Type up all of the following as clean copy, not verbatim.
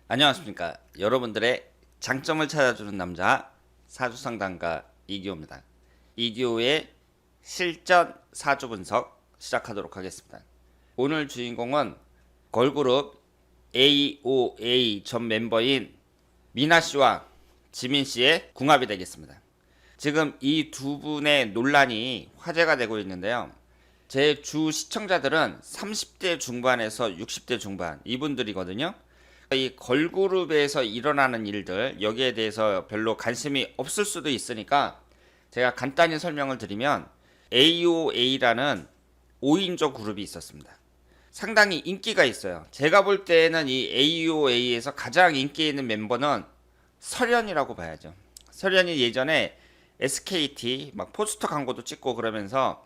안녕하십니까. 여러분들의 장점을 찾아주는 남자 사주상담가 이기호입니다. 이기호의 실전 사주 분석 시작하도록 하겠습니다. 오늘 주인공은 걸그룹 AOA 전 멤버인 미나씨와 지민씨의 궁합이 되겠습니다. 지금 이 두 분의 논란이 화제가 되고 있는데요. 제 주 시청자들은 30대 중반에서 60대 중반 이분들이거든요. 이 걸그룹에서 일어나는 일들, 여기에 대해서 별로 관심이 없을 수도 있으니까 제가 간단히 설명을 드리면 AOA라는 5인조 그룹이 있었습니다. 상당히 인기가 있어요. 제가 볼 때는 이 AOA에서 가장 인기 있는 멤버는 설현이라고 봐야죠. 설현이 예전에 SKT 막 포스터 광고도 찍고 그러면서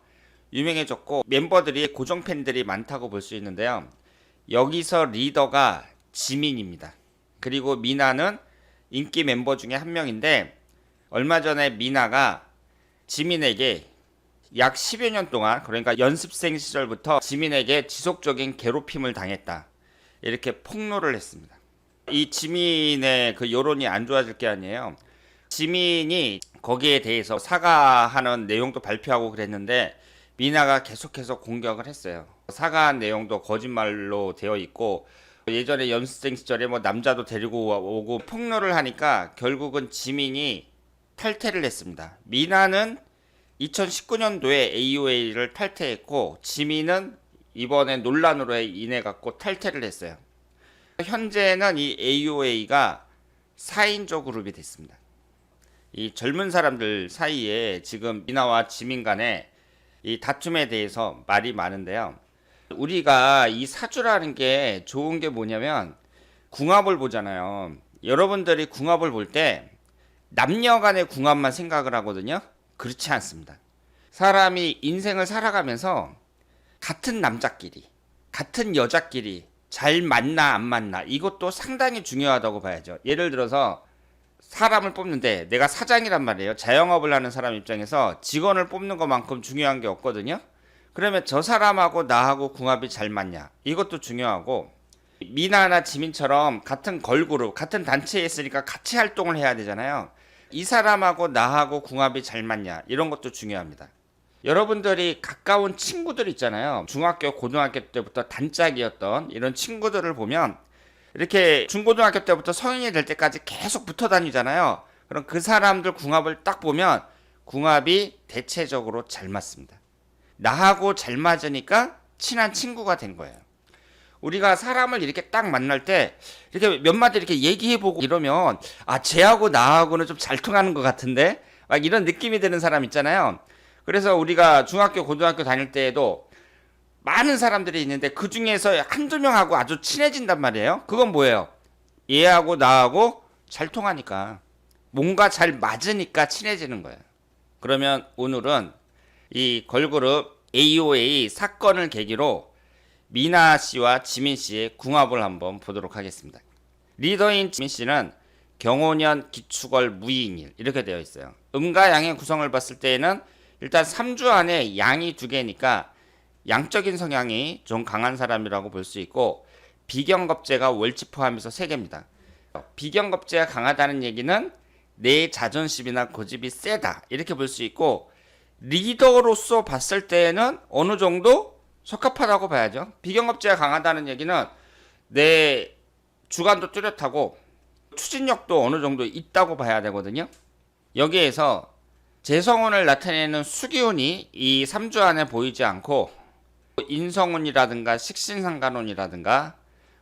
유명해졌고 멤버들이 고정 팬들이 많다고 볼 수 있는데요. 여기서 리더가 지민입니다. 그리고 미나는 인기 멤버 중에 한 명인데 얼마 전에 미나가 지민에게 약 10여 년 동안, 그러니까 연습생 시절부터 지민에게 지속적인 괴롭힘을 당했다, 이렇게 폭로를 했습니다. 이 지민의 그 여론이 안 좋아질 게 아니에요. 지민이 거기에 대해서 사과하는 내용도 발표하고 그랬는데 미나가 계속해서 공격을 했어요. 사과한 내용도 거짓말로 되어 있고 예전에 연습생 시절에 뭐 남자도 데리고 오고 폭로를 하니까 결국은 지민이 탈퇴를 했습니다. 미나는 2019년도에 AOA를 탈퇴했고 지민은 이번에 논란으로 인해 갖고 탈퇴를 했어요. 현재는 이 AOA가 4인조 그룹이 됐습니다. 이 젊은 사람들 사이에 지금 미나와 지민 간에 이 다툼에 대해서 말이 많은데요. 우리가 이 사주라는 게 좋은 게 뭐냐면 궁합을 보잖아요. 여러분들이 궁합을 볼 때 남녀 간의 궁합만 생각을 하거든요. 그렇지 않습니다. 사람이 인생을 살아가면서 같은 남자끼리, 같은 여자끼리 잘 맞나 안 맞나, 이것도 상당히 중요하다고 봐야죠. 예를 들어서 사람을 뽑는데 내가 사장이란 말이에요. 자영업을 하는 사람 입장에서 직원을 뽑는 것만큼 중요한 게 없거든요. 그러면 저 사람하고 나하고 궁합이 잘 맞냐, 이것도 중요하고, 미나나 지민처럼 같은 걸그룹, 같은 단체에 있으니까 같이 활동을 해야 되잖아요. 이 사람하고 나하고 궁합이 잘 맞냐, 이런 것도 중요합니다. 여러분들이 가까운 친구들 있잖아요. 중학교, 고등학교 때부터 단짝이었던 이런 친구들을 보면 이렇게 중고등학교 때부터 성인이 될 때까지 계속 붙어 다니잖아요. 그럼 그 사람들 궁합을 딱 보면 궁합이 대체적으로 잘 맞습니다. 나하고 잘 맞으니까 친한 친구가 된 거예요. 우리가 사람을 이렇게 딱 만날 때 이렇게 몇 마디 이렇게 얘기해보고 이러면 쟤하고 나하고는 좀 잘 통하는 것 같은데, 막 이런 느낌이 드는 사람 있잖아요. 그래서 우리가 중학교, 고등학교 다닐 때에도 많은 사람들이 있는데 그 중에서 한두 명하고 아주 친해진단 말이에요. 그건 뭐예요? 얘하고 나하고 잘 통하니까, 뭔가 잘 맞으니까 친해지는 거예요. 그러면 오늘은 이 걸그룹 AOA 사건을 계기로 미나 씨와 지민 씨의 궁합을 한번 보도록 하겠습니다. 리더인 지민 씨는 경호년, 기축월, 무의일 이렇게 되어 있어요. 음과 양의 구성을 봤을 때에는 일단 3주 안에 양이 2개니까 양적인 성향이 좀 강한 사람이라고 볼 수 있고, 비경겁제가 월지 포함해서 3개입니다. 비경겁제가 강하다는 얘기는 내 자존심이나 고집이 세다, 이렇게 볼 수 있고, 리더로서 봤을 때는 어느 정도 적합하다고 봐야죠. 비경겁제가 강하다는 얘기는 내 주관도 뚜렷하고 추진력도 어느 정도 있다고 봐야 되거든요. 여기에서 재성운을 나타내는 수기운이 이 3주 안에 보이지 않고 인성운이라든가 식신상간운이라든가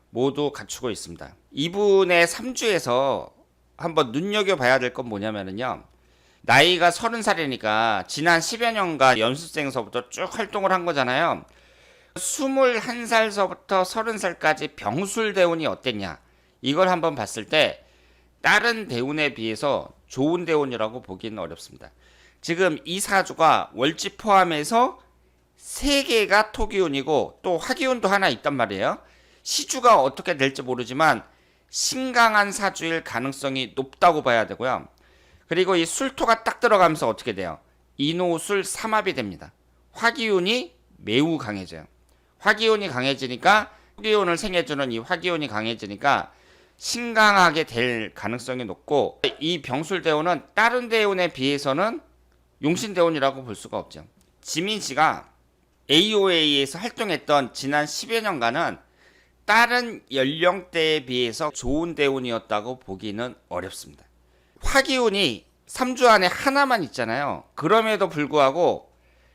모두 갖추고 있습니다. 이분의 3주에서 한번 눈여겨봐야 될 건 뭐냐면요, 나이가 30살이니까 지난 10여 년간 연습생서부터 쭉 활동을 한 거잖아요. 21살서부터 30살까지 병술대운이 어땠냐, 이걸 한번 봤을 때 다른 대운에 비해서 좋은 대운이라고 보기는 어렵습니다. 지금 이 사주가 월지 포함해서 3개가 토기운이고 또 화기운도 하나 있단 말이에요. 시주가 어떻게 될지 모르지만 신강한 사주일 가능성이 높다고 봐야 되고요. 그리고 이 술토가 딱 들어가면서 어떻게 돼요? 인호술 삼합이 됩니다. 화기운이 매우 강해져요. 화기운이 강해지니까, 화기운을 생해주는 이 화기운이 강해지니까 신강하게 될 가능성이 높고, 이 병술대운은 다른 대운에 비해서는 용신대운이라고 볼 수가 없죠. 지민 씨가 AOA에서 활동했던 지난 10여 년간은 다른 연령대에 비해서 좋은 대운이었다고 보기는 어렵습니다. 화기운이 3주 안에 하나만 있잖아요. 그럼에도 불구하고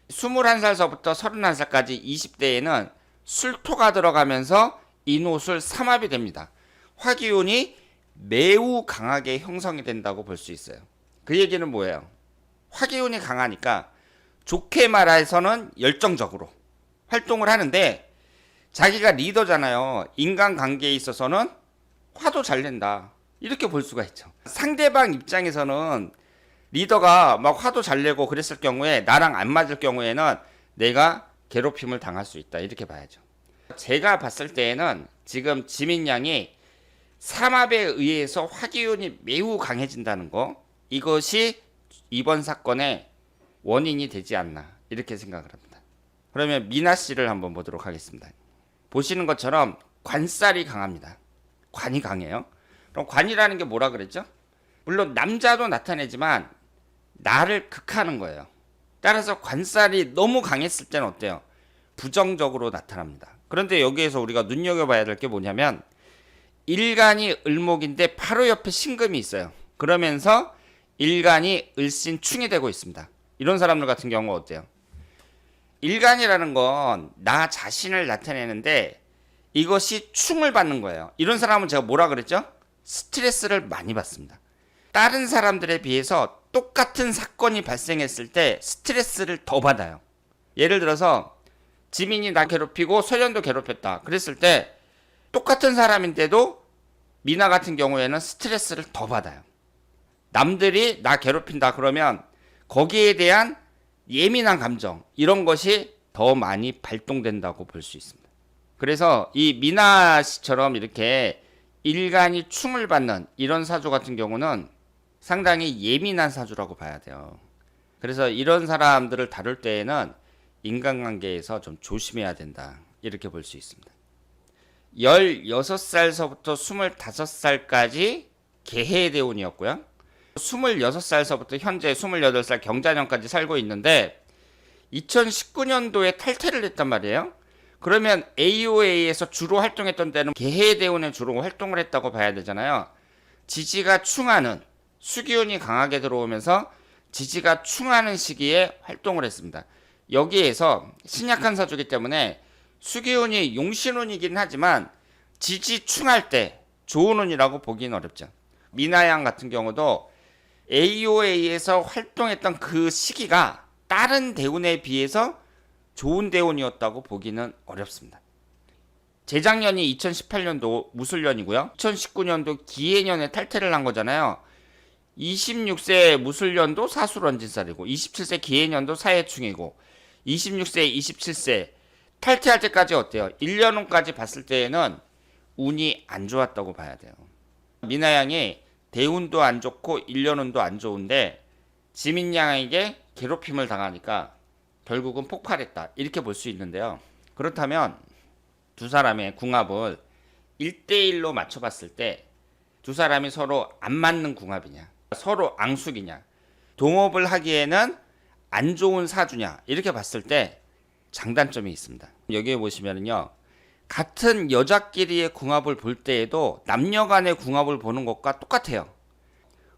21살서부터 31살까지 20대에는 술토가 들어가면서 인호술 삼합이 됩니다. 화기운이 매우 강하게 형성이 된다고 볼 수 있어요. 그 얘기는 뭐예요? 화기운이 강하니까 좋게 말해서는 열정적으로 활동을 하는데, 자기가 리더잖아요. 인간관계에 있어서는 화도 잘 낸다, 이렇게 볼 수가 있죠. 상대방 입장에서는 리더가 막 화도 잘 내고 그랬을 경우에, 나랑 안 맞을 경우에는 내가 괴롭힘을 당할 수 있다, 이렇게 봐야죠. 제가 봤을 때에는 지금 지민 양이 삼합에 의해서 화기운이 매우 강해진다는 거, 이것이 이번 사건의 원인이 되지 않나, 이렇게 생각을 합니다. 그러면 미나 씨를 한번 보도록 하겠습니다. 보시는 것처럼 관살이 강합니다. 관이 강해요. 그럼 관이라는 게 뭐라 그랬죠? 물론 남자도 나타내지만 나를 극하는 거예요. 따라서 관살이 너무 강했을 때는 어때요? 부정적으로 나타납니다. 그런데 여기에서 우리가 눈여겨봐야 될 게 뭐냐면, 일간이 을목인데 바로 옆에 신금이 있어요. 그러면서 일간이 을신충이 되고 있습니다. 이런 사람들 같은 경우 어때요? 일간이라는 건 나 자신을 나타내는데 이것이 충을 받는 거예요. 이런 사람은 제가 뭐라 그랬죠? 스트레스를 많이 받습니다. 다른 사람들에 비해서 똑같은 사건이 발생했을 때 스트레스를 더 받아요. 예를 들어서 지민이 나 괴롭히고 소연도 괴롭혔다, 그랬을 때 똑같은 사람인데도 미나 같은 경우에는 스트레스를 더 받아요. 남들이 나 괴롭힌다 그러면 거기에 대한 예민한 감정, 이런 것이 더 많이 발동된다고 볼 수 있습니다. 그래서 이 미나 씨처럼 이렇게 일간이 충을 받는 이런 사주 같은 경우는 상당히 예민한 사주라고 봐야 돼요. 그래서 이런 사람들을 다룰 때에는 인간관계에서 좀 조심해야 된다, 이렇게 볼 수 있습니다. 16살서부터 25살까지 개해대운이었고요. 26살서부터 현재 28살 경자년까지 살고 있는데 2019년도에 탈퇴를 했단 말이에요. 그러면 AOA에서 주로 활동했던 때는 개해대운에 주로 활동을 했다고 봐야 되잖아요. 지지가 충하는, 수기운이 강하게 들어오면서 지지가 충하는 시기에 활동을 했습니다. 여기에서 신약한 사주기 때문에 수기운이 용신운이긴 하지만 지지 충할 때 좋은 운이라고 보기는 어렵죠. 미나양 같은 경우도 AOA에서 활동했던 그 시기가 다른 대운에 비해서 좋은 대운이었다고 보기는 어렵습니다. 재작년이 2018년도 무술년이고요. 2019년도 기해년에 탈퇴를 한 거잖아요. 26세 무술년도 사수런진살이고 27세 기해년도 사해충이고 26세 27세 탈퇴할 때까지 어때요? 1년운까지 봤을 때에는 운이 안 좋았다고 봐야 돼요. 미나양이 대운도 안 좋고 1년운도 안 좋은데 지민양에게 괴롭힘을 당하니까 결국은 폭발했다, 이렇게 볼 수 있는데요. 그렇다면 두 사람의 궁합을 1대1로 맞춰봤을 때 두 사람이 서로 안 맞는 궁합이냐, 서로 앙숙이냐, 동업을 하기에는 안 좋은 사주냐, 이렇게 봤을 때 장단점이 있습니다. 여기에 보시면은요, 같은 여자끼리의 궁합을 볼 때에도 남녀 간의 궁합을 보는 것과 똑같아요.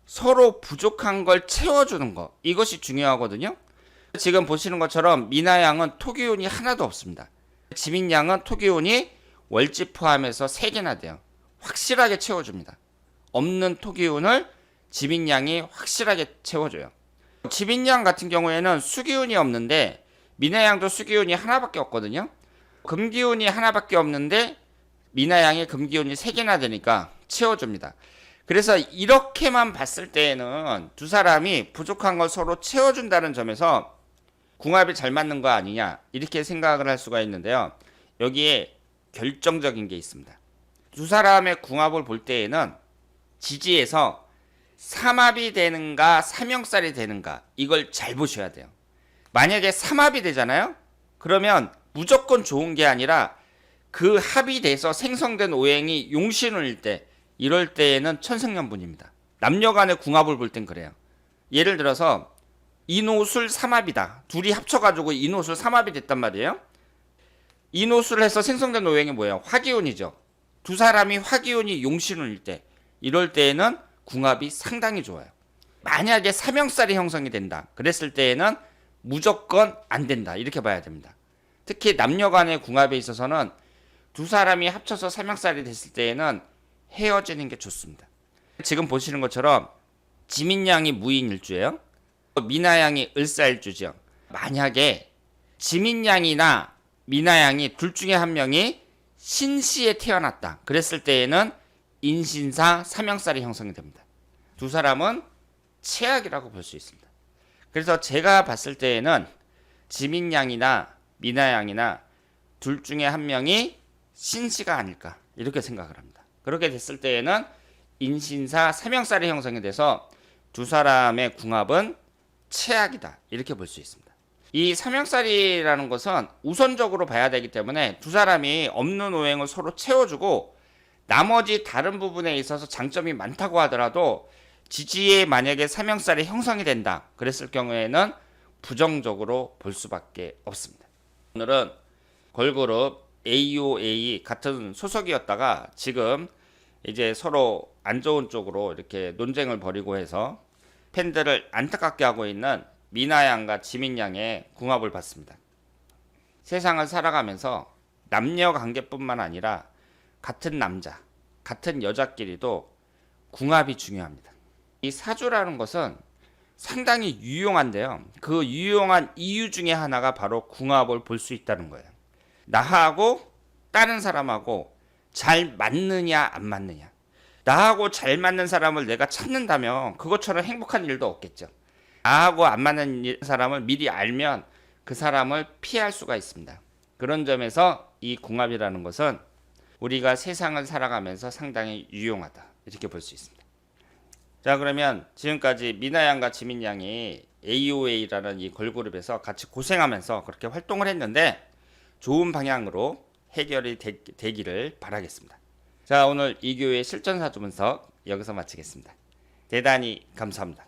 서로 부족한 걸 채워주는 것, 이것이 중요하거든요. 지금 보시는 것처럼 미나양은 토기운이 하나도 없습니다. 지민양은 토기운이 월지 포함해서 3개나 돼요. 확실하게 채워줍니다. 없는 토기운을 지민양이 확실하게 채워줘요. 지민양 같은 경우에는 수기운이 없는데 미나양도 수기운이 하나밖에 없거든요. 금기운이 하나밖에 없는데 미나양의 금기운이 3개나 되니까 채워줍니다. 그래서 이렇게만 봤을 때에는 두 사람이 부족한 걸 서로 채워준다는 점에서 궁합이 잘 맞는 거 아니냐, 이렇게 생각을 할 수가 있는데요. 여기에 결정적인 게 있습니다. 두 사람의 궁합을 볼 때에는 지지에서 삼합이 되는가 삼형살이 되는가, 이걸 잘 보셔야 돼요. 만약에 삼합이 되잖아요. 그러면 무조건 좋은 게 아니라 그 합이 돼서 생성된 오행이 용신운일 때 이럴 때에는 천생연분입니다. 남녀 간의 궁합을 볼 땐 그래요. 예를 들어서 인호술 삼합이다. 둘이 합쳐가지고 인호술 삼합이 됐단 말이에요. 인호술을 해서 생성된 오행이 뭐예요? 화기운이죠. 두 사람이 화기운이 용신운일 때, 이럴 때에는 궁합이 상당히 좋아요. 만약에 삼형살이 형성이 된다. 그랬을 때에는 무조건 안 된다. 이렇게 봐야 됩니다. 특히 남녀 간의 궁합에 있어서는 두 사람이 합쳐서 삼형살이 됐을 때에는 헤어지는 게 좋습니다. 지금 보시는 것처럼 지민양이 무인일주예요. 미나양이 을사일주죠. 만약에 지민양이나 미나양이 둘 중에 한 명이 신시에 태어났다. 그랬을 때에는 인신사 삼형살이 형성이 됩니다. 두 사람은 최악이라고 볼 수 있습니다. 그래서 제가 봤을 때에는 지민양이나 미나양이나 둘 중에 한 명이 신시가 아닐까 이렇게 생각을 합니다. 그렇게 됐을 때에는 인신사 삼형살이 형성이 돼서 두 사람의 궁합은 최악이다 이렇게 볼 수 있습니다. 이 삼형살이라는 것은 우선적으로 봐야 되기 때문에 두 사람이 없는 오행을 서로 채워주고 나머지 다른 부분에 있어서 장점이 많다고 하더라도 지지에 만약에 삼형살이 형성이 된다 그랬을 경우에는 부정적으로 볼 수밖에 없습니다. 오늘은 걸그룹 AOA 같은 소속이었다가 지금 이제 서로 안 좋은 쪽으로 이렇게 논쟁을 벌이고 해서 팬들을 안타깝게 하고 있는 미나양과 지민양의 궁합을 봤습니다. 세상을 살아가면서 남녀 관계뿐만 아니라 같은 남자, 같은 여자끼리도 궁합이 중요합니다. 이 사주라는 것은 상당히 유용한데요. 그 유용한 이유 중에 하나가 바로 궁합을 볼 수 있다는 거예요. 나하고 다른 사람하고 잘 맞느냐 안 맞느냐. 나하고 잘 맞는 사람을 내가 찾는다면 그것처럼 행복한 일도 없겠죠. 나하고 안 맞는 사람을 미리 알면 그 사람을 피할 수가 있습니다. 그런 점에서 이 궁합이라는 것은 우리가 세상을 살아가면서 상당히 유용하다 이렇게 볼 수 있습니다. 자, 그러면 지금까지 미나양과 지민양이 AOA라는 이 걸그룹에서 같이 고생하면서 그렇게 활동을 했는데 좋은 방향으로 해결이 되기를 바라겠습니다. 자, 오늘 이교의 실전사주 분석 여기서 마치겠습니다. 대단히 감사합니다.